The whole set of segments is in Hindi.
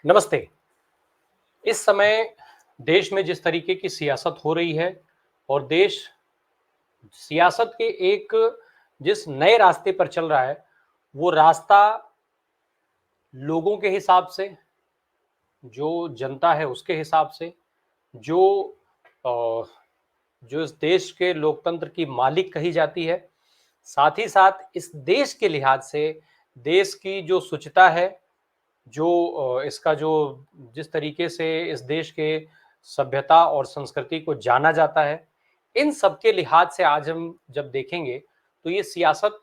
नमस्ते। इस समय देश में जिस तरीके की सियासत हो रही है और देश सियासत के एक जिस नए रास्ते पर चल रहा है, वो रास्ता लोगों के हिसाब से, जो जनता है उसके हिसाब से, जो अ, जो इस देश के लोकतंत्र की मालिक कही जाती है, साथ ही साथ इस देश के लिहाज से देश की जो शुचिता है, जो इसका जो जिस तरीके से इस देश के सभ्यता और संस्कृति को जाना जाता है, इन सब के लिहाज से आज हम जब देखेंगे तो ये सियासत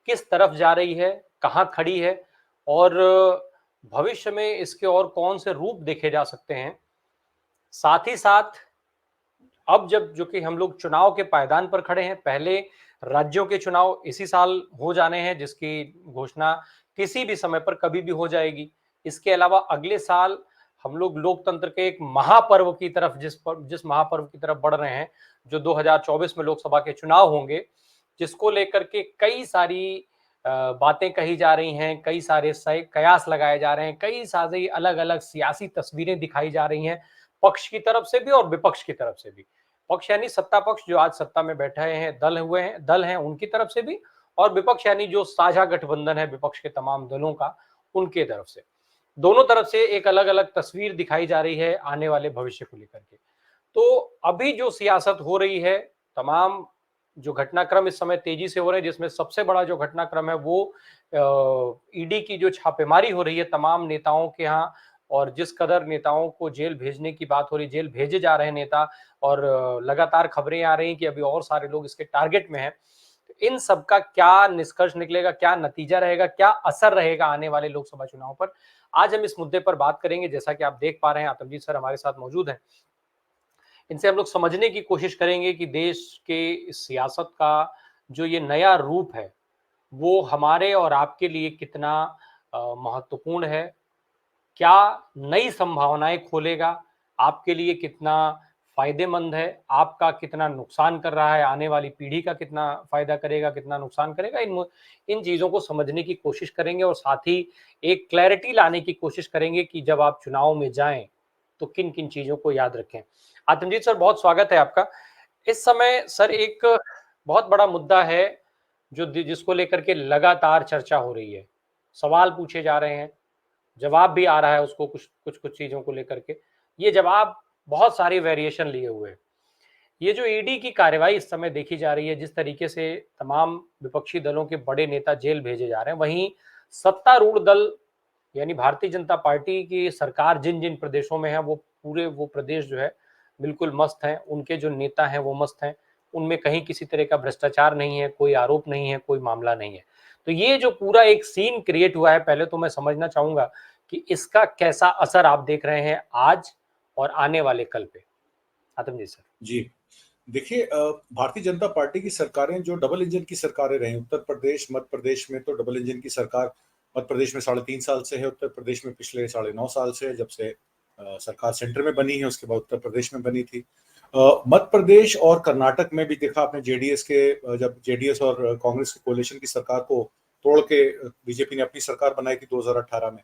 किस तरफ जा रही है, कहाँ खड़ी है और भविष्य में इसके और कौन से रूप देखे जा सकते हैं। साथ ही साथ अब जब जो कि हम लोग चुनाव के पायदान पर खड़े हैं, पहले राज्यों के चुनाव इसी साल हो जाने हैं, जिसकी घोषणा किसी भी समय पर कभी भी हो जाएगी। इसके अलावा अगले साल हम लोग लोकतंत्र के एक महापर्व की तरफ जिस महापर्व की तरफ बढ़ रहे हैं, जो 2024 में लोकसभा के चुनाव होंगे, जिसको लेकर के कई सारी बातें कही जा रही हैं, कई सारे कयास लगाए जा रहे हैं, कई सारी अलग-अलग सियासी तस्वीरें दिखाई जा रही हैं, पक्ष की तरफ से भी और विपक्ष की तरफ से भी। पक्ष यानी सत्ता पक्ष जो आज सत्ता में बैठे हैं, दल हैं उनकी तरफ से भी, और विपक्ष यानी जो साझा गठबंधन है विपक्ष के तमाम दलों का, उनके तरफ से। दोनों तरफ से एक अलग-अलग तस्वीर दिखाई जा रही है आने वाले भविष्य को लेकर के। तो अभी जो सियासत हो रही है, तमाम जो घटनाक्रम इस समय तेजी से हो रहे हैं, जिसमें सबसे बड़ा जो घटनाक्रम है वो ईडी की जो छापेमारी हो रही है तमाम नेताओं के यहाँ, और जिस कदर नेताओं को जेल भेजने की बात हो रही है, जेल भेजे जा रहे हैं नेता, और लगातार खबरें आ रही हैं कि अभी और सारे लोग इसके टारगेट में हैं। तो इन सब का क्या निष्कर्ष निकलेगा, क्या नतीजा रहेगा, क्या असर रहेगा आने वाले लोकसभा चुनाव पर? आज हम इस मुद्दे पर बात करेंगे। जैसा कि आप देख पा रहे हैं, आतमजीत सर हमारे साथ मौजूद हैं। इनसे हम लोग समझने की कोशिश करेंगे कि देश के इस सियासत का जो ये नया रूप है, वो हमारे और आपके लिए कितना महत्वपूर्ण है, क्या नई संभावनाएं खोलेगा, आपके लिए कितना फायदेमंद है, आपका कितना नुकसान कर रहा है, आने वाली पीढ़ी का कितना फायदा करेगा, कितना नुकसान करेगा, इन चीज़ों को समझने की कोशिश करेंगे, और साथ ही एक क्लैरिटी लाने की कोशिश करेंगे कि जब आप चुनाव में जाएं तो किन किन चीज़ों को याद रखें। आतमजीत सर, बहुत स्वागत है आपका। इस समय सर एक बहुत बड़ा मुद्दा है जो जिसको लेकर के लगातार चर्चा हो रही है, सवाल पूछे जा रहे हैं, जवाब भी आ रहा है उसको, कुछ कुछ कुछ चीज़ों को लेकर के। ये जवाब बहुत सारी वेरिएशन लिए हुए हैं। ये जो ईडी की कार्रवाई इस समय देखी जा रही है, जिस तरीके से तमाम विपक्षी दलों के बड़े नेता जेल भेजे जा रहे हैं, वहीं सत्तारूढ़ दल यानी भारतीय जनता पार्टी की सरकार जिन जिन प्रदेशों में है, वो पूरे वो प्रदेश जो है बिल्कुल मस्त हैं, उनके जो नेता हैं वो मस्त हैं, उनमें कहीं किसी तरह का भ्रष्टाचार नहीं है, कोई आरोप नहीं है, कोई मामला नहीं है। तो ये जो पूरा एक सीन क्रिएट हुआ है, पहले तो मैं समझना चाहूंगा कि इसका कैसा असर आप देख रहे हैं आज और आने वाले कल पे। आतम जी सर। जी, देखिए, भारतीय जनता पार्टी की सरकारें जो डबल इंजन की सरकारें रही, उत्तर प्रदेश मध्य प्रदेश में तो डबल इंजन की सरकार मध्य प्रदेश में 3.5 साल से है, उत्तर प्रदेश में पिछले 9.5 साल से है, जब से सरकार सेंटर में बनी है, उसके बाद उत्तर प्रदेश में बनी थी। मध्य प्रदेश और कर्नाटक में भी देखा आपने, जब जेडीएस और कांग्रेस के कोalition की सरकार को तोड़ के बीजेपी ने अपनी सरकार बनाई थी 2018 में,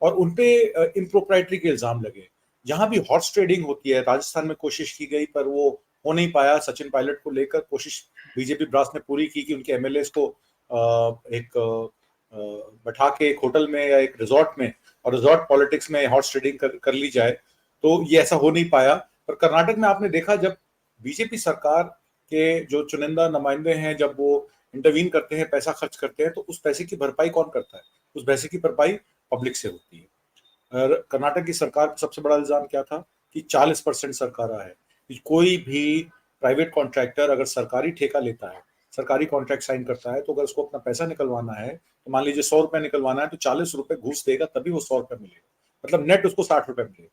और उनपे इम्प्रोप्राइटरी के इल्जाम लगे। जहां भी हॉर्स ट्रेडिंग होती है, राजस्थान में कोशिश की गई पर वो हो नहीं पाया। सचिन पायलट को लेकर कोशिश बीजेपी ब्रास ने पूरी की कि उनके एमएलएस को बैठा के एक होटल में या एक रिजॉर्ट में, और रिजॉर्ट पॉलिटिक्स में हॉर्स ट्रेडिंग कर ली जाए, तो ये ऐसा हो नहीं पाया। पर कर्नाटक में आपने देखा, जब बीजेपी सरकार के जो चुनिंदा नुमाइंदे हैं, जब वो इंटरवीन करते हैं, पैसा खर्च करते हैं, तो उस पैसे की भरपाई कौन करता है? उस पैसे की भरपाई पब्लिक से होती है। कर्नाटक की सरकार पर सबसे बड़ा इल्जाम क्या था कि 40% सरकारा है। कोई भी प्राइवेट कॉन्ट्रैक्टर अगर सरकारी ठेका लेता है, सरकारी कॉन्ट्रैक्ट साइन करता है, तो अगर उसको अपना पैसा निकलवाना है, तो मान लीजिए 100 रुपए निकलवाना है, तो 40 रुपए घूस देगा, तभी वो 100 रुपए मिलेगा, मतलब नेट उसको 60 रुपए मिलेगा।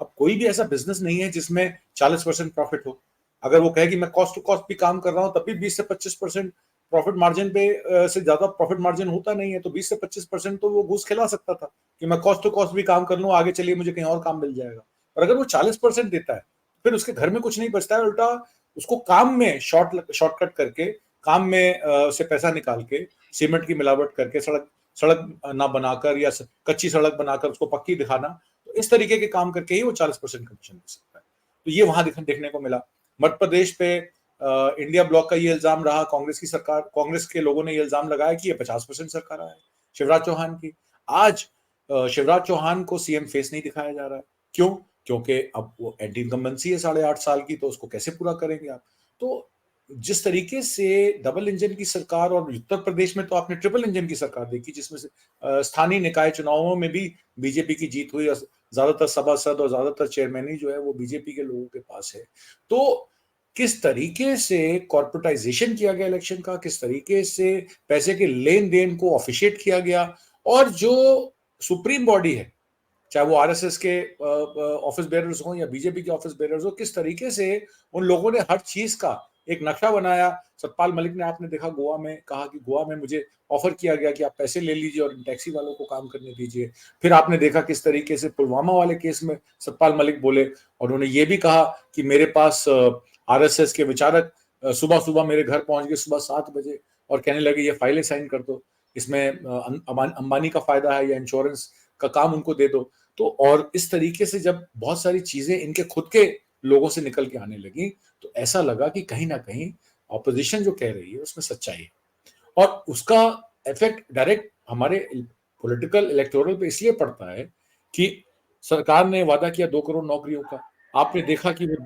अब कोई भी ऐसा बिजनेस नहीं है जिसमें 40% प्रॉफिट हो। अगर वो कहे कि मैं कॉस्ट टू कॉस्ट भी काम कर रहा हूँ, तब भी 20 से 25% प्रॉफिट मार्जिन पे से ज्यादा प्रॉफिट मार्जिन होता नहीं है, तो 20 से 25% तो वो घूस खिला सकता था कि मैं कॉस्ट टू कॉस्ट भी काम कर लूँ, आगे चलिए मुझे कहीं और काम मिल जाएगा। और अगर वो 40% देता है, फिर उसके घर में कुछ नहीं बचता है, उल्टा उसको काम में शॉर्टकट करके, काम में से पैसा निकाल के, सीमेंट की मिलावट करके, सड़क सड़क ना बनाकर या कच्ची सड़क बनाकर उसको पक्की दिखाना, तो इस तरीके के काम करके ही वो 40% कमीशन दे सकता है। तो ये वहां देखने को मिला। मध्य प्रदेश पे इंडिया ब्लॉक का ये इल्जाम रहा, कांग्रेस की सरकार, कांग्रेस के लोगों ने ये इल्जाम लगाया कि ये 50% सरकार है शिवराज चौहान की। आज शिवराज चौहान को सीएम फेस नहीं दिखाया जा रहा है। क्यों? क्योंकि अब वो एंटी इनकम्बेंसी है 8.5 साल की, तो उसको कैसे पूरा करेंगे आप? तो जिस तरीके से डबल इंजन की सरकार, और उत्तर प्रदेश में तो आपने ट्रिपल इंजन की सरकार देखी, जिसमें से स्थानीय निकाय चुनावों में भी बीजेपी की जीत हुई, और ज्यादातर सभासद और ज्यादातर चेयरमैन जो है वो बीजेपी के लोगों के पास है। तो किस तरीके से कॉर्पोरेटाइजेशन किया गया इलेक्शन का, किस तरीके से पैसे के लेन देन को ऑफिशिएट किया गया, और जो सुप्रीम बॉडी है, चाहे वो आरएसएस के ऑफिस बेरर्स हो या बीजेपी के ऑफिस बेरर्स हो, किस तरीके से उन लोगों ने हर चीज का एक नक्शा बनाया। सतपाल मलिक ने, आपने देखा, गोवा में कहा कि गोवा में मुझे ऑफर किया गया कि आप पैसे ले लीजिए और टैक्सी वालों को काम करने दीजिए। फिर आपने देखा किस तरीके से पुलवामा वाले केस में सतपाल मलिक बोले, और उन्होंने ये भी कहा कि मेरे पास आरएसएस के विचारक सुबह सुबह मेरे घर पहुंच गए, सुबह 7 बजे, और कहने लगे ये फाइलें साइन कर दो, इसमें अंबानी का फायदा है या इंश्योरेंस का काम उनको दे दो। तो और इस तरीके से जब बहुत सारी चीजें इनके खुद के लोगों से निकल के आने लगी, तो ऐसा लगा कि कहीं ना कहीं ऑपोजिशन जो कह रही है उसमें सच्चाई है, और उसका इफेक्ट डायरेक्ट हमारे पॉलिटिकल इलेक्टोरल पे इसलिए पड़ता है कि सरकार ने वादा किया 2 करोड़ नौकरियों का, आपने देखा कि वो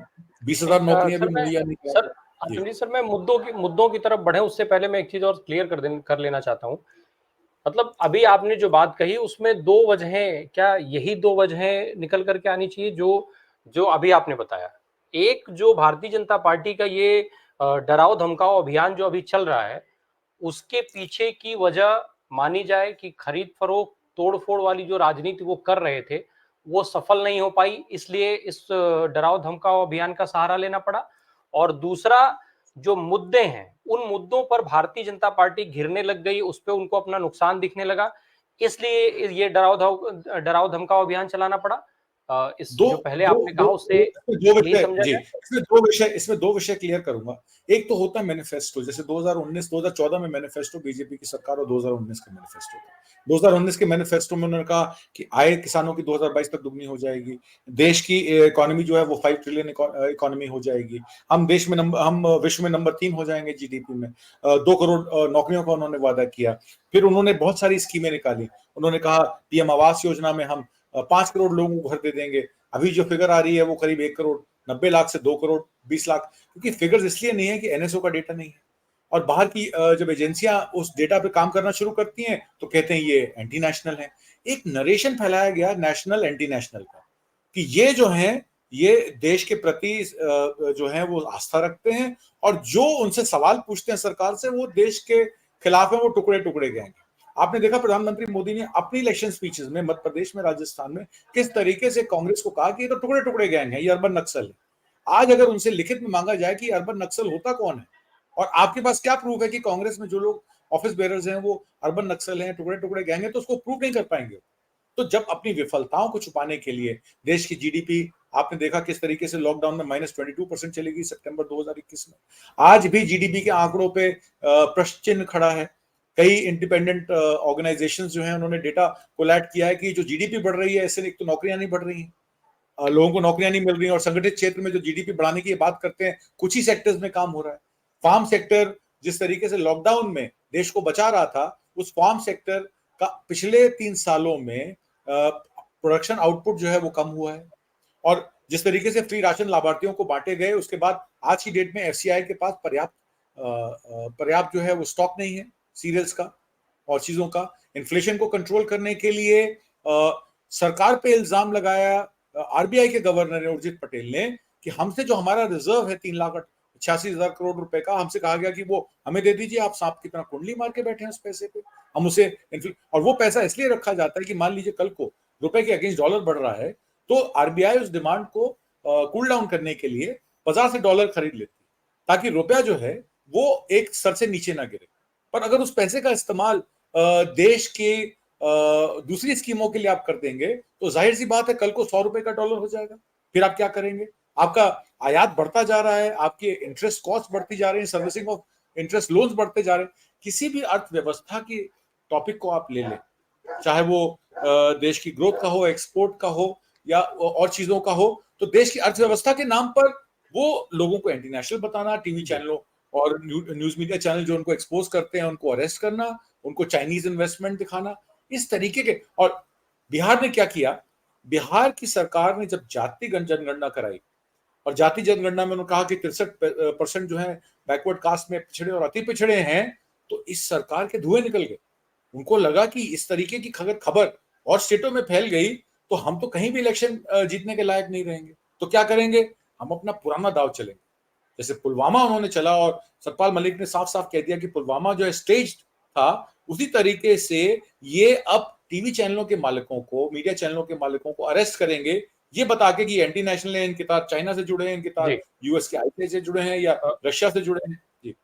20,000 नौकरियां भी मुहैया नहीं करा। सर अर्जुन जी, सर मैं मुद्दों की तरफ बढ़े उससे पहले मैं एक चीज और क्लियर कर लेना चाहता हूँ। मतलब अभी आपने जो बात कही उसमें 2 वजहें, क्या यही 2 वजहें निकल करके आनी चाहिए जो जो अभी आपने बताया? एक, जो भारतीय जनता पार्टी का ये डराओ धमकाओ अभियान जो अभी चल रहा है, उसके पीछे की वजह मानी जाए कि खरीद फरोख्त तोड़-फोड़ वाली जो राजनीति वो कर रहे थे, वो सफल नहीं हो पाई, इसलिए इस डराओ धमकाओ अभियान का सहारा लेना पड़ा। और दूसरा, जो मुद्दे हैं, उन मुद्दों पर भारतीय जनता पार्टी घिरने लग गई, उस पे उनको अपना नुकसान दिखने लगा, इसलिए ये डराओ धमकाओ अभियान चलाना पड़ा। इस दो जो पहले दो आपने दो कहा उससे दो यही विषय समझा जी, जाए? इसमें दो विषय क्लियर करूंगा। एक तो होता है मैनिफेस्टो, जैसे 2019 2014 में मैनिफेस्टो बीजेपी की सरकार, और 2019 का मैनिफेस्टो था। 2019 के मैनिफेस्टो में उन्होंने कहा कि आय किसानों की 2022 तक दुगनी हो जाएगी, देश की इकोनॉमी जो है वो 5 ट्रिलियन इकोनॉमी हो जाएगी, हम विश्व में नंबर 3 हो जाएंगे जीडीपी में, 2 करोड़ नौकरियों का उन्होंने वादा किया। फिर उन्होंने बहुत सारी स्कीमें निकाली, उन्होंने कहा पीएम आवास योजना में हम 5 करोड़ लोगों को घर दे देंगे। अभी जो फिगर आ रही है वो करीब 1 करोड़ 90 लाख से 2 करोड़ 20 लाख, क्योंकि फिगर्स इसलिए नहीं है कि एनएसओ का डेटा नहीं है, और बाहर की जब एजेंसियां उस डेटा पे काम करना शुरू करती हैं तो कहते हैं ये एंटी नेशनल है। एक नरेशन फैलाया गया नेशनल एंटी नेशनल का, कि ये जो है ये देश के प्रति जो है वो आस्था रखते हैं, और जो उनसे सवाल पूछते हैं सरकार से वो देश के खिलाफ है, वो टुकड़े टुकड़े गए। आपने देखा प्रधानमंत्री मोदी ने अपनी इलेक्शन स्पीचेस में मध्य प्रदेश में, राजस्थान में किस तरीके से कांग्रेस को कहा कि ये तो टुकड़े टुकड़े गैंग है, ये अर्बन नक्सल है। आज अगर उनसे लिखित में मांगा जाए कि अर्बन नक्सल होता कौन है, और आपके पास क्या प्रूफ है कि कांग्रेस में जो लोग ऑफिस बेरर्स हैं वो अर्बन नक्सल हैं, टुकड़े टुकड़े गैंग है, तो उसको प्रूफ नहीं कर पाएंगे। तो जब अपनी विफलताओं को छुपाने के लिए देश की जीडीपी, आपने देखा किस तरीके से लॉकडाउन में -22% चली गई सितंबर 2021 में, आज भी जीडीपी के आंकड़ों पे प्रश्न चिन्ह खड़ा है। कई इंडिपेंडेंट ऑर्गेनाइजेशंस जो हैं उन्होंने डेटा कोलैट किया है कि जो जीडीपी बढ़ रही है, इससे एक तो नौकरियां नहीं बढ़ रही हैं, लोगों को नौकरियां नहीं मिल रही, और संगठित क्षेत्र में जो जीडीपी बढ़ाने की बात करते हैं कुछ ही सेक्टर्स में काम हो रहा है। फार्म सेक्टर जिस तरीके से लॉकडाउन में देश को बचा रहा था, उस फार्म सेक्टर का पिछले 3 सालों में प्रोडक्शन आउटपुट जो है वो कम हुआ है, और जिस तरीके से फ्री राशन लाभार्थियों को बांटे गए, उसके बाद आज की डेट में एफसीआई के पास पर्याप्त जो है वो स्टॉक नहीं है सीरियल्स का और चीजों का। इन्फ्लेशन को कंट्रोल करने के लिए सरकार पे इल्जाम लगाया आरबीआई के गवर्नर ने, उर्जित पटेल ने, कि हमसे जो हमारा रिजर्व है 3,86,000 करोड़ रुपए का, हमसे कहा गया कि वो हमें दे दीजिए, आप सांप की तरह कुंडली मार के बैठे हैं उस पैसे पे, हम उसे, और वो पैसा इसलिए रखा जाता है कि मान लीजिए कल को रुपए के अगेंस्ट डॉलर बढ़ रहा है, तो आरबीआई उस डिमांड को कूल डाउन करने के लिए बाजार से डॉलर खरीद लेती है, ताकि रुपया जो है वो एक स्तर से नीचे ना गिरे। पर अगर उस पैसे का इस्तेमाल देश के दूसरी स्कीमों के लिए आप कर देंगे, तो जाहिर सी बात है कल को 100 रुपए का डॉलर हो जाएगा, फिर आप क्या करेंगे? आपका आयात बढ़ता जा रहा है, आपके इंटरेस्ट कॉस्ट बढ़ती जा रही है, सर्विसिंग ऑफ इंटरेस्ट लोन्स बढ़ते जा रहे हैं। किसी भी अर्थव्यवस्था की टॉपिक को आप ले लें, चाहे वो देश की ग्रोथ का हो, एक्सपोर्ट का हो, या और चीजों का हो, तो देश की अर्थव्यवस्था के नाम पर वो लोगों को एंटी नेशनल बताना, टीवी चैनलों और न्यूज मीडिया चैनल जो उनको एक्सपोज करते हैं उनको अरेस्ट करना, उनको चाइनीज इन्वेस्टमेंट दिखाना, इस तरीके के। और बिहार ने क्या किया, बिहार की सरकार ने जब जाति जनगणना कराई और जाति जनगणना में उन्होंने कहा कि 63% जो है बैकवर्ड कास्ट में पिछड़े और अति पिछड़े हैं, तो इस सरकार के धुएं निकल गए। उनको लगा कि इस तरीके की खबर और स्टेटों में फैल गई तो हम तो कहीं भी इलेक्शन जीतने के लायक नहीं रहेंगे। तो क्या करेंगे, हम अपना पुराना दाव चलेंगे। जैसे पुलवामा उन्होंने चला और सतपाल मलिक ने साफ साफ कह दिया कि पुलवामा जो है स्टेज था, उसी तरीके से ये अब टीवी चैनलों के मालिकों को, मीडिया चैनलों के मालिकों को अरेस्ट करेंगे, ये बता के कि एंटी नेशनल है, इनके साथ चाइना से जुड़े हैं, इनके साथ यूएस के आईपीए से जुड़े हैं या रशिया से जुड़े हैं। जी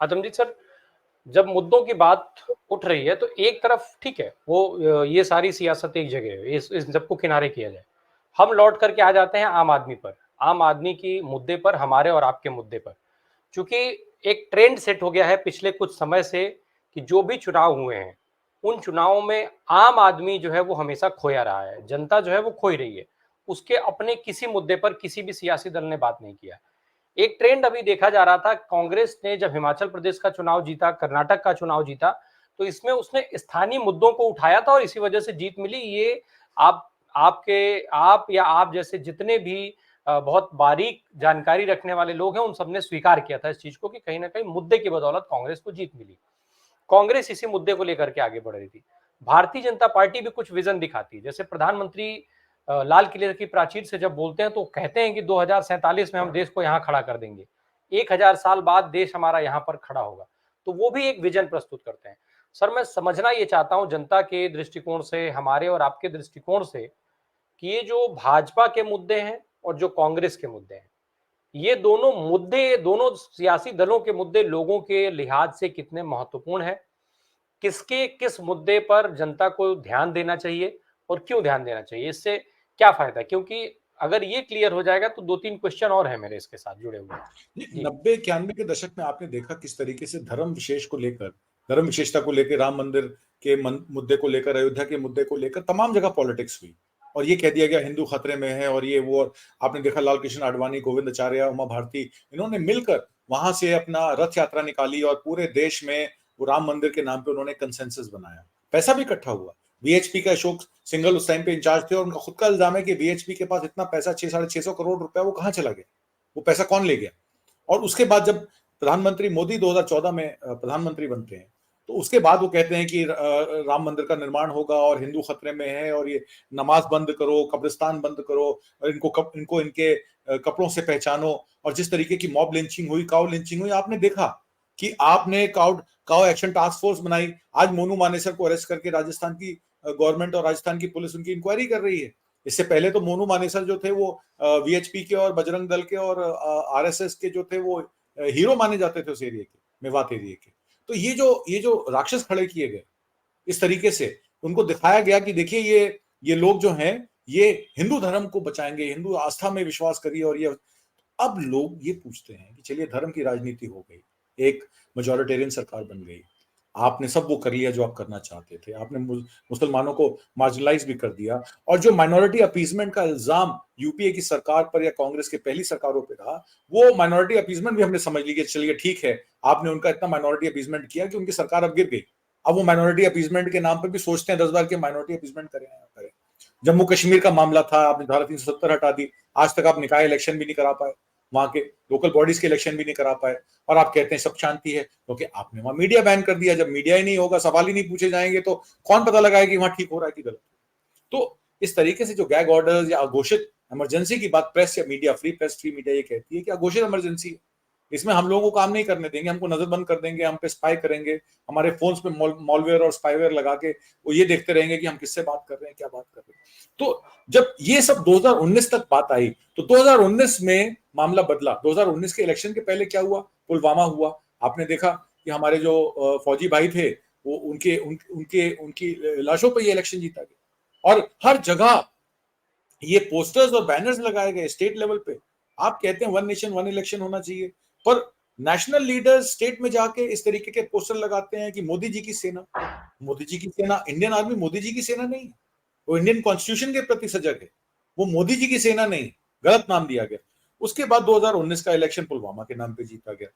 आदमजीत सर, जब मुद्दों की बात उठ रही है तो एक तरफ ठीक है, वो ये सारी सियासत एक जगह है, इस सबको किनारे किया जाए। हम लौट करके आ जाते हैं आम आदमी पर, आम आदमी की मुद्दे पर, हमारे और आपके मुद्दे पर। चूंकि एक ट्रेंड सेट हो गया है पिछले कुछ समय से कि जो भी चुनाव हुए हैं उन चुनावों में आम आदमी जो है वो हमेशा खोया रहा है, जनता जो है वो खोई रही है, उसके अपने किसी मुद्दे पर किसी भी सियासी दल ने बात नहीं किया। एक ट्रेंड अभी देखा जा रहा था, कांग्रेस ने जब हिमाचल प्रदेश का चुनाव जीता, कर्नाटक का चुनाव जीता, तो इसमें उसने स्थानीय मुद्दों को उठाया था और इसी वजह से जीत मिली। ये आप या आप जैसे जितने भी बहुत बारीक जानकारी रखने वाले लोग हैं उन सबने स्वीकार किया था इस चीज को कि कहीं ना कहीं मुद्दे की बदौलत कांग्रेस को जीत मिली। कांग्रेस इसी मुद्दे को लेकर के आगे बढ़ रही थी। भारतीय जनता पार्टी भी कुछ विजन दिखाती है, जैसे प्रधानमंत्री लाल किले की प्राचीर से जब बोलते हैं तो कहते हैं कि 2047 में हम देश को यहाँ खड़ा कर देंगे, 1000 साल बाद देश हमारा यहाँ पर खड़ा होगा। तो वो भी एक विजन प्रस्तुत करते हैं। सर, मैं समझना ये चाहता हूँ जनता के दृष्टिकोण से, हमारे और आपके दृष्टिकोण से, कि ये जो भाजपा के मुद्दे हैं और जो कांग्रेस के मुद्दे हैं, ये दोनों मुद्दे, दोनों सियासी दलों के मुद्दे लोगों के लिहाज से कितने महत्वपूर्ण है, किसके किस मुद्दे पर जनता को ध्यान देना चाहिए और क्यों ध्यान देना चाहिए, इससे क्या फायदा? क्योंकि अगर ये क्लियर हो जाएगा तो 2-3 क्वेश्चन और है मेरे इसके साथ जुड़े हुए। 90-91 के दशक में आपने देखा किस तरीके से धर्म विशेष को लेकर, धर्म विशेषता को लेकर, राम मंदिर के मुद्दे को लेकर, अयोध्या के मुद्दे को लेकर तमाम जगह पॉलिटिक्स हुई और ये कह दिया गया हिंदू खतरे में है और ये वो। और आपने देखा लाल कृष्ण आडवाणी, गोविंदाचार्य, उमा भारती, इन्होंने मिलकर वहां से अपना रथ यात्रा निकाली और पूरे देश में वो राम मंदिर के नाम पे उन्होंने कंसेंसस बनाया। पैसा भी इकट्ठा हुआ। वीएचपी का अशोक सिंघल उस टाइम पे इंचार्ज थे और उनका खुद का इल्जाम है कि वीएचपी के पास इतना पैसा 600-650 करोड़ रुपया वो कहां चला गया, वो पैसा कौन ले गया। और उसके बाद जब प्रधानमंत्री मोदी 2014 में प्रधानमंत्री बनते हैं तो उसके बाद वो कहते हैं कि राम मंदिर का निर्माण होगा और हिंदू खतरे में है और ये नमाज बंद करो, कब्रिस्तान बंद करो, और इनको इनके कपड़ों से पहचानो। और जिस तरीके की मॉब लिंचिंग हुई, काउ लिंचिंग हुई, आपने देखा कि आपने काउ एक्शन टास्क फोर्स बनाई। आज मोनू मानेसर को अरेस्ट करके राजस्थान की गवर्नमेंट और राजस्थान की पुलिस उनकी इंक्वायरी कर रही है। इससे पहले तो मोनू मानेसर जो थे वो वीएचपी के और बजरंग दल के और आरएसएस के जो थे वो हीरो माने जाते थे उस एरिया के, मेवात एरिया के। तो ये जो राक्षस खड़े किए गए इस तरीके से, उनको दिखाया गया कि देखिए ये लोग जो हैं ये हिंदू धर्म को बचाएंगे, हिंदू आस्था में विश्वास करिए। और ये अब लोग ये पूछते हैं कि चलिए धर्म की राजनीति हो गई, एक मेजॉरिटेरियन सरकार बन गई, आपने सब वो कर लिया जो आप करना चाहते थे, आपने मुसलमानों को मार्जिनलाइज भी कर दिया। और जो माइनॉरिटी अपीजमेंट का इल्जाम यूपीए की सरकार पर या कांग्रेस के पहली सरकारों पे रहा, वो माइनॉरिटी अपीजमेंट भी हमने समझ ली कि चलिए ठीक है, आपने उनका इतना माइनॉरिटी अपीजमेंट किया कि उनकी सरकार अब गिर गई। अब वो माइनॉरिटी अपीजमेंट के नाम पर भी सोचते हैं 10 बार के माइनॉरिटी अपीजमेंट करें। जम्मू कश्मीर का मामला था, आपने धारा 370 हटा दी, आज तक आप निकाय इलेक्शन भी नहीं करा पाए, वहां के लोकल बॉडीज के इलेक्शन भी नहीं करा पाए, और आप कहते हैं सब शांति है क्योंकि आपने वहां मीडिया बैन कर दिया। जब मीडिया ही नहीं होगा, सवाल ही नहीं पूछे जाएंगे, तो कौन पता लगाएगा कि वहां ठीक हो रहा है कि गलत। तो इस तरीके से जो गैग ऑर्डर्स या अघोषित इमरजेंसी की बात प्रेस या media, free press, free media ये कहती है कि अघोषित इमरजेंसी है, इसमें हम लोगों को काम नहीं करने देंगे, हमको नजरबंद कर देंगे, हम पे स्पाई करेंगे, हमारे फोन्स पे मॉलवेयर और स्पाईवेयर लगा के वो ये देखते रहेंगे कि हम किससे बात कर रहे हैं, क्या बात कर रहे हैं। तो जब ये सब 2019 तक बात आई तो 2019 में मामला बदला। 2019 के इलेक्शन के पहले क्या हुआ, पुलवामा हुआ। आपने देखा कि हमारे जो फौजी भाई थे वो उनकी लाशों पर ये इलेक्शन जीता गया, और हर जगह ये पोस्टर्स और बैनर्स लगाए गए स्टेट लेवल पे। आप कहते हैं 1 नेशन 1 इलेक्शन होना चाहिए, पर नेशनल लीडर्स स्टेट में जाके इस तरीके के पोस्टर लगाते हैं कि मोदी जी की सेना। मोदी जी की सेना, इंडियन आर्मी मोदी जी की सेना नहीं है, वो इंडियन कॉन्स्टिट्यूशन के प्रति सजग है, वो मोदी जी की सेना नहीं, गलत नाम दिया गया। उसके बाद 2019 का इलेक्शन पुलवामा के नाम पे जीता गया।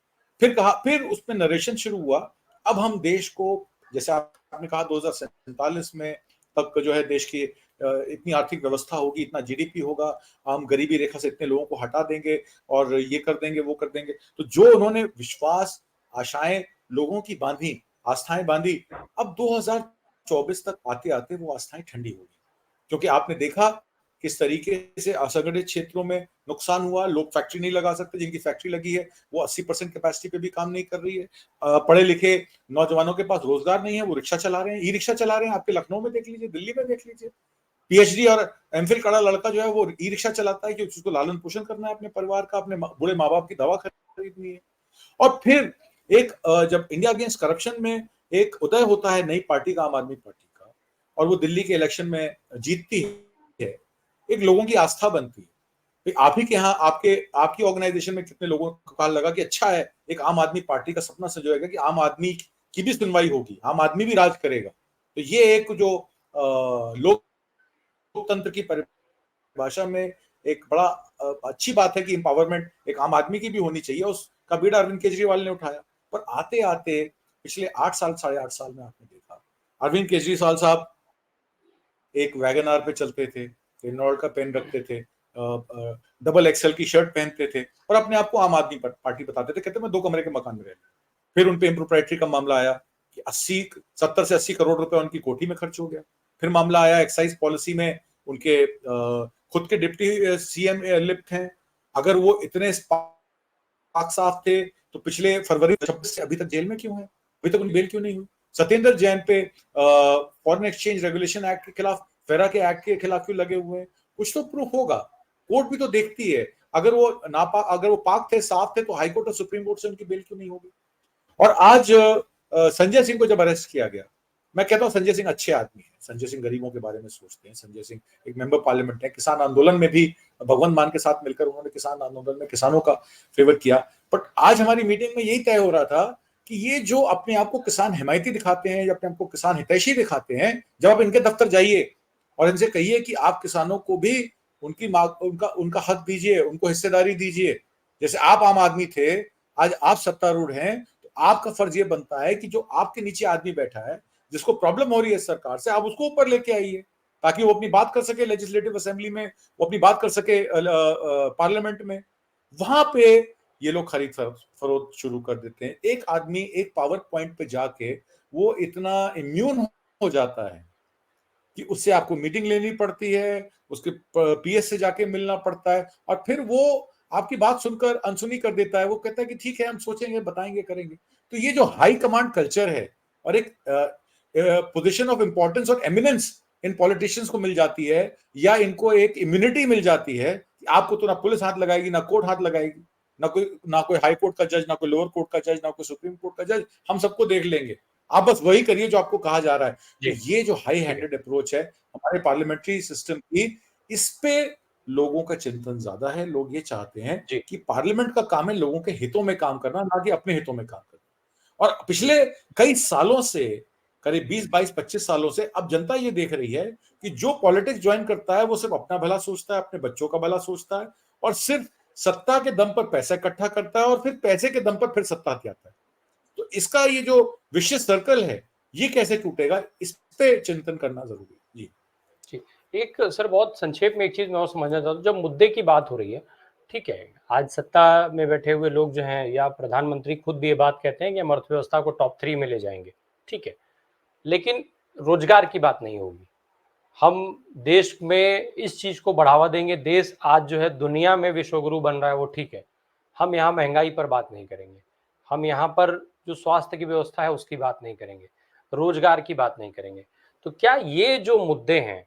फिर उसमें नरेशन शुरू हुआ। अब हम देश को, जैसे आपने कहा 2047 में तक जो है देश की इतनी आर्थिक व्यवस्था होगी, इतना जीडीपी होगा, हम गरीबी रेखा से इतने लोगों को हटा देंगे और ये कर देंगे वो कर देंगे। तो जो उन्होंने विश्वास, आशाएं लोगों की बांधी, आस्थाएं बांधी, अब 2024 तक आते आते वो आस्थाएं ठंडी हो गई। क्योंकि आपने देखा किस तरीके से असंगठित क्षेत्रों में नुकसान हुआ। लोग फैक्ट्री नहीं लगा सकते, जिनकी फैक्ट्री लगी है वो 80% कैपेसिटी पे भी काम नहीं कर रही है। पढ़े लिखे नौजवानों के पास रोजगार नहीं है, वो रिक्शा चला रहे हैं, ई रिक्शा चला रहे हैं। आपके लखनऊ में देख लीजिए, दिल्ली में देख लीजिए, पीएचडी और एमफिल करा लड़का जो है वो ई रिक्शा चलाता है, क्योंकि उसको लालन पोषण करना है अपने परिवार का, अपने बूढ़े माँ बाप की दवा खरीदनी है। और फिर एक जब इंडिया अगेंस्ट करप्शन में एक उदय होता है नई पार्टी का, आम आदमी पार्टी का, और वो दिल्ली के इलेक्शन में जीतती है, एक लोगों की आस्था बनती है। आप ही के यहाँ, आपकी ऑर्गेनाइजेशन में कितने लोगों को कहा लगा कि अच्छा है, एक आम आदमी पार्टी का सपना संजोएगा कि आम आदमी की भी सुनवाई होगी, आम आदमी भी राज करेगा। तो ये एक जो लोकतंत्र की परिभाषा में एक बड़ा अच्छी बात है कि एम्पावरमेंट एक आम आदमी की भी होनी चाहिए। उसका बीड़ा अरविंद केजरीवाल ने उठाया। पर आते आते पिछले 8 साल, 8.5 साल में आपने देखा अरविंद केजरीवाल साहब एक वैगन आर पे चलते थे, रेनॉल्ड का पेन रखते थे, डबल एक्सएल की शर्ट पहनते थे और अपने आप को आम आदमी पार्टी बताते थे। कहते मैं 2 कमरे के मकान में रहता। फिर उनपे इम्प्रोप्राइटरी का मामला आया कि 70 से 80 करोड़ रुपए उनकी कोठी में खर्च हो गया। फिर मामला आया एक्साइज पॉलिसी में, उनके खुद के डिप्टी सीएम लिप्त हैं। अगर वो इतने पाक साफ थे तो पिछले फरवरी 26 से अभी तक जेल में क्यों है? अभी तक उनकी बेल क्यों नहीं हुई? सत्येंद्र जैन पे फॉरेन एक्सचेंज रेगुलेशन एक्ट के खिलाफ, फेरा के एक्ट के खिलाफ क्यों लगे हुए हैं? कुछ तो प्रूफ होगा, कोर्ट भी तो देखती है। अगर वो पाक थे, साफ थे, तो हाईकोर्ट और सुप्रीम कोर्ट से उनकी बेल क्यों नहीं होगी? और आज संजय सिंह को जब अरेस्ट किया गया, मैं कहता हूं संजय सिंह अच्छे आदमी है, संजय सिंह गरीबों के बारे में सोचते हैं, संजय सिंह एक मेंबर पार्लियामेंट है, किसान आंदोलन में भी भगवंत मान के साथ मिलकर उन्होंने किसान आंदोलन में किसानों का फेवर किया। बट आज हमारी मीटिंग में यही तय हो रहा था कि ये जो अपने आप को किसान हिमायती दिखाते हैं या अपने आप को किसान हितैषी दिखाते हैं, जब आप इनके दफ्तर जाइए और इनसे कहिए कि आप किसानों को भी उनका हक दीजिए, उनको हिस्सेदारी दीजिए। जैसे आप आम आदमी थे, आज आप सत्तारूढ़ हैं, तो आपका फर्ज ये बनता है कि जो आपके नीचे आदमी बैठा है, जिसको प्रॉब्लम हो रही है सरकार से, आप उसको ऊपर लेके आइए ताकि वो अपनी बात कर सके लेजिस्लेटिव असेंबली में, वो अपनी बात कर सके पार्लियामेंट में। वहां पे ये लोग खरीद फरोख्त शुरू कर देते हैं। एक आदमी एक पावर पॉइंट पे जाके वो इतना इम्यून हो जाता है कि उससे आपको मीटिंग लेनी पड़ती है, उसके पीएस से जाके मिलना पड़ता है, और फिर वो आपकी बात सुनकर अनसुनी कर देता है। वो कहता है कि ठीक है, हम सोचेंगे, बताएंगे, करेंगे। तो ये जो हाई कमांड कल्चर है और एक पोजीशन ऑफ इंपॉर्टेंस और एमिनेंस इन पॉलिटिशियंस को मिल जाती है, या इनको एक इम्यूनिटी मिल जाती है कि आपको तो ना पुलिस हाथ लगाएगी, ना कोर्ट हाथ लगाएगी, ना कोई हाई कोर्ट का जज, ना कोई लोअर कोर्ट का जज, ना कोई सुप्रीम कोर्ट का जज, हम सबको देख लेंगे, आप बस वही करिए जो आपको कहा जा रहा है। तो ये जो हाई हैंडेड अप्रोच है हमारे पार्लियामेंट्री सिस्टम की, इस पे लोगों का चिंतन ज्यादा है। लोग ये चाहते हैं कि पार्लियामेंट का काम है लोगों के हितों में काम करना, ना कि अपने हितों में काम करना। और पिछले कई सालों से, करीब 20, 22, 25 सालों से अब जनता ये देख रही है कि जो पॉलिटिक्स ज्वाइन करता है वो सिर्फ अपना भला सोचता है, अपने बच्चों का भला सोचता है, और सिर्फ सत्ता के दम पर पैसा इकट्ठा करता है, और फिर पैसे के दम पर फिर सत्ता आता है। तो इसका ये जो विशिष्ट सर्कल है, ये कैसे टूटेगा, इस पे चिंतन करना जरूरी है। जी, एक सर बहुत संक्षेप में एक चीज मैं और समझना चाहता हूँ। जब मुद्दे की बात हो रही है, ठीक है, आज सत्ता में बैठे हुए लोग जो हैं, या प्रधानमंत्री खुद भी ये बात कहते हैं कि हम अर्थव्यवस्था को टॉप 3 में ले जाएंगे, ठीक है, लेकिन रोजगार की बात नहीं होगी। हम देश में इस चीज को बढ़ावा देंगे। देश आज जो है दुनिया में विश्वगुरु बन रहा है, वो ठीक है, हम यहाँ महंगाई पर बात नहीं करेंगे, हम यहाँ पर जो स्वास्थ्य की व्यवस्था है उसकी बात नहीं करेंगे, रोजगार की बात नहीं करेंगे। तो क्या ये जो मुद्दे हैं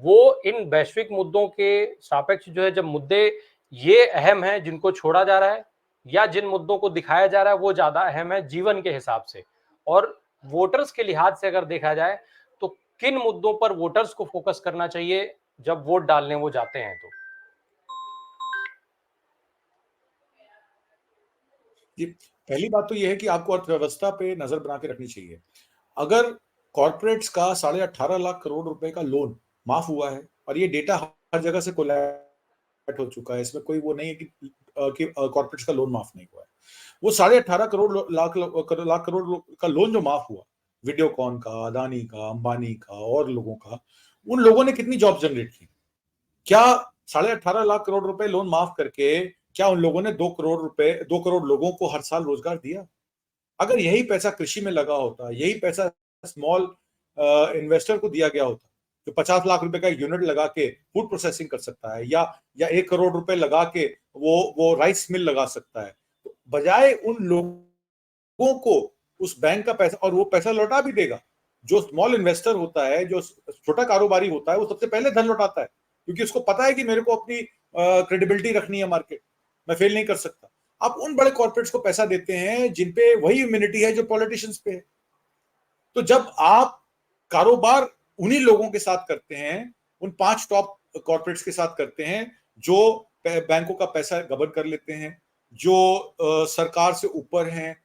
वो इन वैश्विक मुद्दों के सापेक्ष जो है, जब मुद्दे ये अहम हैं जिनको छोड़ा जा रहा है, या जिन मुद्दों को दिखाया जा रहा है वो ज्यादा अहम है जीवन के हिसाब से? और वोटर्स के लिहाज से अगर देखा जाए तो किन मुद्दों पर वोटर्स को फोकस करना चाहिए जब वोट डालने वो जाते हैं? तो पहली बात तो यह है कि आपको अर्थव्यवस्था पे नजर बना के रखनी चाहिए। अगर कॉर्पोरेट्स का 18.5 लाख करोड़ रुपए का लोन माफ हुआ है, और ये डेटा हर जगह से कोलैप्स हो चुका है, इसमें कोई वो नहीं है कि कॉर्पोरेट्स का लोन माफ नहीं हुआ है। वो 18.5 लाख करोड़ का लोन जो माफ हुआ, वीडियोकॉन का, अदानी का, अंबानी का और लोगों का, उन लोगों ने कितनी जॉब जनरेट की? क्या 18.5 लाख करोड़ रुपए लोन माफ करके क्या उन लोगों ने 2 करोड़ लोगों को हर साल रोजगार दिया? अगर यही पैसा कृषि में लगा होता, यही पैसा स्मॉल इन्वेस्टर को दिया गया होता, जो 50 लाख रुपए का यूनिट लगा के फूड प्रोसेसिंग कर सकता है, या 1 करोड़ रुपए लगा के वो राइस मिल लगा सकता है, तो बजाय उन लोगों को उस बैंक का पैसा, और वो पैसा लौटा भी देगा। जो स्मॉल इन्वेस्टर होता है, जो छोटा कारोबारी होता है, वो सबसे पहले धन लौटाता है, क्योंकि उसको पता है कि मेरे को अपनी क्रेडिबिलिटी रखनी है मार्केट, मैं फेल नहीं कर सकता। आप उन बड़े कॉर्पोरेट्स को पैसा देते हैं जिनपे वही इम्यूनिटी है जो पॉलिटिशियंस पे है। तो जब आप कारोबार उन्हीं लोगों के साथ करते हैं, उन 5 टॉप कॉर्पोरेट्स के साथ करते हैं जो बैंकों का पैसा गबन कर लेते हैं, जो सरकार से ऊपर हैं,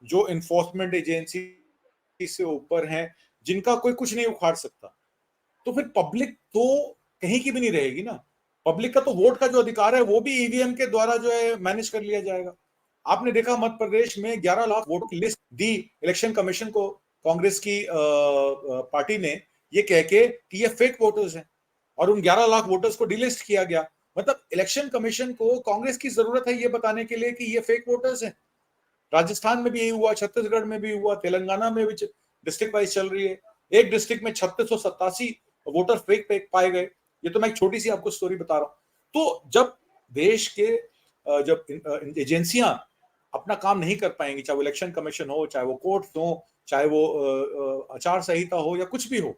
जो इन्फोर्समेंट एजेंसी से ऊपर हैं, जिनका कोई कुछ नहीं उखाड़ सकता, तो फिर पब्लिक तो कहीं की भी नहीं रहेगी ना। पब्लिक का तो वोट का जो अधिकार है वो भी ईवीएम के द्वारा जो है मैनेज कर लिया जाएगा। आपने देखा मध्य प्रदेश में 11 लाख वोटों की लिस्ट दी इलेक्शन कमीशन को, कांग्रेस की पार्टी ने, ये कह के कि ये फेक वोटर्स हैं, और उन 11 लाख वोटर्स को डिलिस्ट किया गया। मतलब इलेक्शन कमीशन को कांग्रेस की जरूरत है ये बताने के लिए कि ये फेक वोटर्स हैं। राजस्थान में भी यही हुआ, छत्तीसगढ़ में भी हुआ, तेलंगाना में भी डिस्ट्रिक्ट वाइज चल रही है। एक डिस्ट्रिक्ट में 3687 वोटर फेक पाए गए। ये तो मैं एक छोटी सी आपको स्टोरी बता रहा हूं। तो जब देश के जब एजेंसियां अपना काम नहीं कर पाएंगी, चाहे वो इलेक्शन कमीशन हो, चाहे वो कोर्ट्स हो, चाहे वो आचार संहिता हो या कुछ भी हो,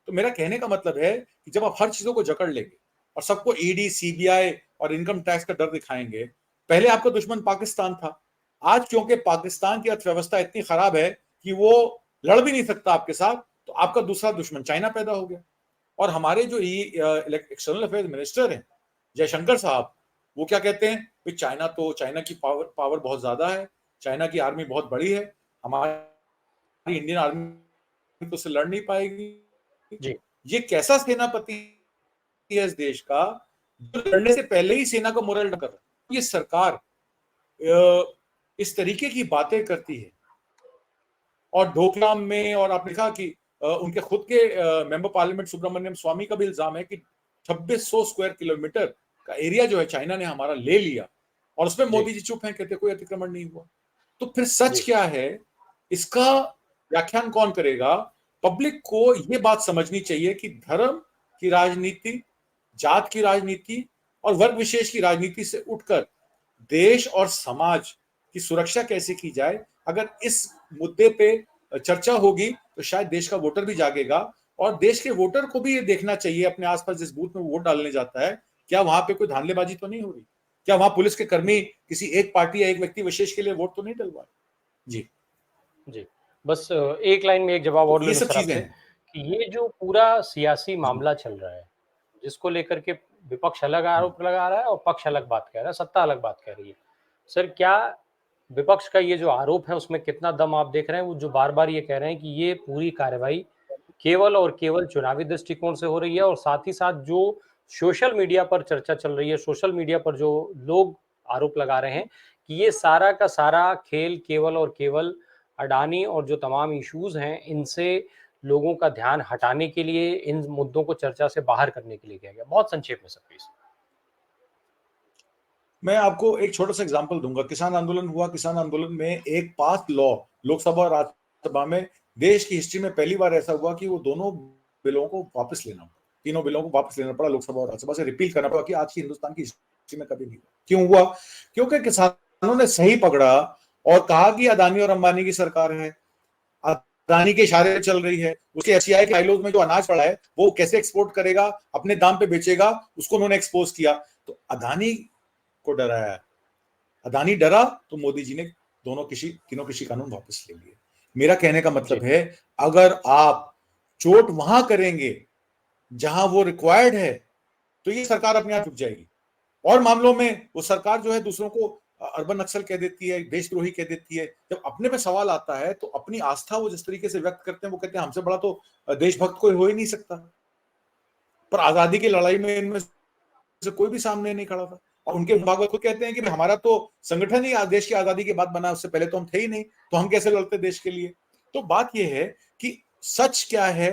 तो मेरा कहने का मतलब है कि जब आप हर चीजों को जकड़ लेंगे और सबको ईडी, सीबीआई और इनकम टैक्स का डर दिखाएंगे, पहले आपका दुश्मन पाकिस्तान था, आज क्योंकि पाकिस्तान की अर्थव्यवस्था इतनी खराब है कि वो लड़ भी नहीं सकता आपके साथ, तो आपका दूसरा दुश्मन चाइना पैदा हो गया। और हमारे जो एक्सटर्नल अफेयर्स मिनिस्टर हैं जयशंकर साहब, वो क्या कहते हैं, चाइना की पावर बहुत ज्यादा है, चाइना की आर्मी बहुत बड़ी है, हमारी इंडियन आर्मी तो उससे लड़ नहीं पाएगी। जी। ये कैसा सेनापति है इस देश का जो लड़ने से पहले ही सेना का मोरल कर रहा है? ये सरकार इस तरीके की बातें करती है। और ढोकलाम में, और आपने देखा कि उनके खुद के मेंबर पार्लियामेंट सुब्रमण्यम स्वामी का भी इल्जाम है कि 2600 स्क्वायर किलोमीटर का एरिया जो है चाइना ने हमारा ले लिया, और उसमें मोदी जी चुप हैं, कहते कोई अतिक्रमण नहीं हुआ। तो फिर सच क्या है, इसका व्याख्यान कौन करेगा? पब्लिक को यह बात समझनी चाहिए कि धर्म की राजनीति, जात की राजनीति और वर्ग विशेष की राजनीति से उठकर देश और समाज की सुरक्षा कैसे की जाए, अगर इस मुद्दे पे चर्चा होगी तो शायद देश का वोटर भी जागेगा। और देश के वोटर को भी ये देखना चाहिए अपने आसपास जिस बूथ में वोट डालने जाता है, क्या वहां पे कोई धांधलेबाजी तो नहीं हो रही, क्या वहां पुलिस के कर्मी किसी एक पार्टी या एक व्यक्ति विशेष के लिए वोट तो नहीं डलवा रहे। जी, बस एक लाइन में एक जवाब और तो ये लूँ सब सर चीजें आपसे हैं। कि ये जो पूरा सियासी मामला चल रहा है, जिसको लेकर के विपक्ष अलग आरोप लगा रहा है और पक्ष अलग बात कह रहा है, सत्ता अलग बात कह रही है। सर, क्या विपक्ष का ये जो आरोप है उसमें कितना दम आप देख रहे हैं? वो जो बार-बार ये कह रहे हैं कि ये पूरी कार्रवाई केवल और केवल चुनावी दृष्टिकोण से हो रही है, और साथ ही साथ जो सोशल मीडिया पर चर्चा चल रही है, सोशल मीडिया पर जो लोग आरोप लगा रहे हैं कि ये सारा का सारा खेल केवल और केवल अडानी और जो तमाम इश्यूज हैं इनसे लोगों का ध्यान हटाने के लिए, इन मुद्दों को चर्चा से बाहर करने के लिए किया गया। बहुत संक्षेप में सर प्लीज। मैं आपको एक छोटा सा एग्जांपल दूंगा। किसान आंदोलन हुआ, किसान आंदोलन में एक पास लॉ लोकसभा और राज्यसभा में, देश की हिस्ट्री में पहली बार ऐसा हुआ कि वो दोनों बिलों को वापस लेना पड़ा, तीनों बिलों को वापस लेना पड़ा, लोकसभा और राज्यसभा से रिपील करना पड़ा, कि आज की हिंदुस्तान की हिस्ट्री में कभी नहीं हुआ। क्यों हुआ? क्योंकि किसानों ने सही पकड़ा और कहा कि अदानी और अंबानी की सरकार है, अदानी के इशारे पे चल रही है, उसके एफसीआई के साइलोज में जो अनाज पड़ा है वो कैसे एक्सपोर्ट करेगा, अपने दाम पे बेचेगा, उसको उन्होंने एक्सपोज किया। तो अदानी को डराया, अदानी डरा तो मोदी जी ने तीनों कृषि कानून वापस ले लिए। मेरा कहने का मतलब है, अगर आप चोट वहां करेंगे जहां वो रिक्वायर्ड है, तो ये सरकार अपने आप रुक जाएगी। और मामलों में वो सरकार जो है दूसरों को अर्बन नक्सल कह देती है, देशद्रोही कह देती है। जब अपने पे सवाल आता है तो अपनी आस्था वो जिस तरीके से व्यक्त करते हैं, वो कहते हैं हमसे बड़ा तो देशभक्त कोई हो ही नहीं सकता। पर आजादी की लड़ाई में इनमें से कोई भी सामने नहीं खड़ा था। और उनके भागवत खुद कहते हैं कि हमारा तो संगठन ही देश की आजादी के बाद बना, उससे पहले तो हम थे ही नहीं, तो हम कैसे लड़ते देश के लिए। तो बात यह है कि सच क्या है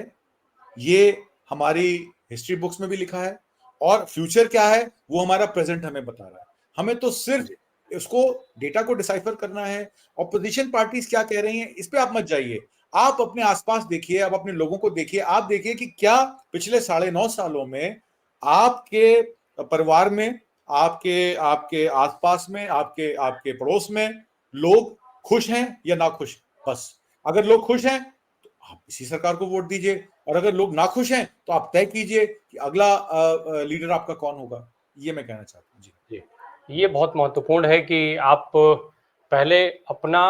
ये हमारी हिस्ट्री बुक्स में भी लिखा है, और फ्यूचर क्या है वो हमारा प्रेजेंट हमें बता रहा है। हमें तो सिर्फ इसको डेटा को डिसाइफर करना है। ऑपोजिशन पार्टीज क्या कह रही हैं इस पे आप मत जाइए, आप अपने आसपास देखिए, आप अपने लोगों को देखिए, आप देखिए कि क्या पिछले 9.5 सालों में आपके परिवार में, आपके आपके आसपास में, आपके आपके पड़ोस में लोग खुश हैं या ना खुश। बस अगर लोग खुश हैं तो आप इसी सरकार को वोट दीजिए, और अगर लोग नाखुश हैं तो आप तय कीजिए कि अगला लीडर आपका कौन होगा। ये मैं कहना चाहता हूँ। जी, ये बहुत महत्वपूर्ण है कि आप पहले अपना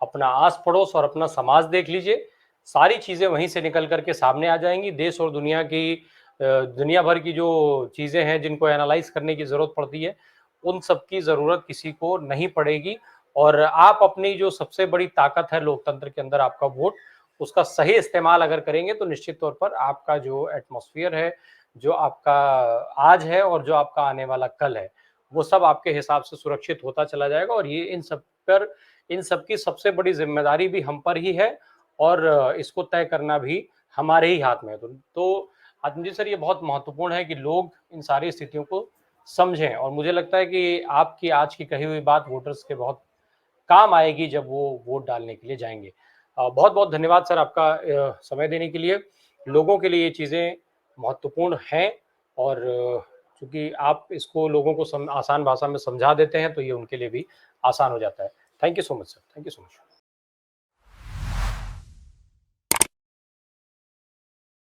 अपना आस पड़ोस और अपना समाज देख लीजिए, सारी चीज़ें वहीं से निकल करके सामने आ जाएंगी। देश और दुनिया की दुनिया भर की जो चीज़ें हैं जिनको एनालाइज करने की ज़रूरत पड़ती है, उन सब की ज़रूरत किसी को नहीं पड़ेगी। और आप अपनी जो सबसे बड़ी ताकत है लोकतंत्र के अंदर, आपका वोट, उसका सही इस्तेमाल अगर करेंगे तो निश्चित तौर पर आपका जो एटमॉस्फेयर है, जो आपका आज है और जो आपका आने वाला कल है, वो सब आपके हिसाब से सुरक्षित होता चला जाएगा। और ये इन सब की सबसे बड़ी जिम्मेदारी भी हम पर ही है, और इसको तय करना भी हमारे ही हाथ में है। तो आत्मजीत सर, ये बहुत महत्वपूर्ण है कि लोग इन सारी स्थितियों को समझें, और मुझे लगता है कि आपकी आज की कही हुई बात वोटर्स के बहुत काम आएगी जब वो वोट डालने के लिए जाएंगे। बहुत बहुत धन्यवाद सर आपका समय देने के लिए। लोगों के लिए ये चीज़ें महत्वपूर्ण हैं, और चूंकि आप इसको लोगों को आसान भाषा में समझा देते हैं तो ये उनके लिए भी आसान हो जाता है। Thank you so much sir, thank you so much.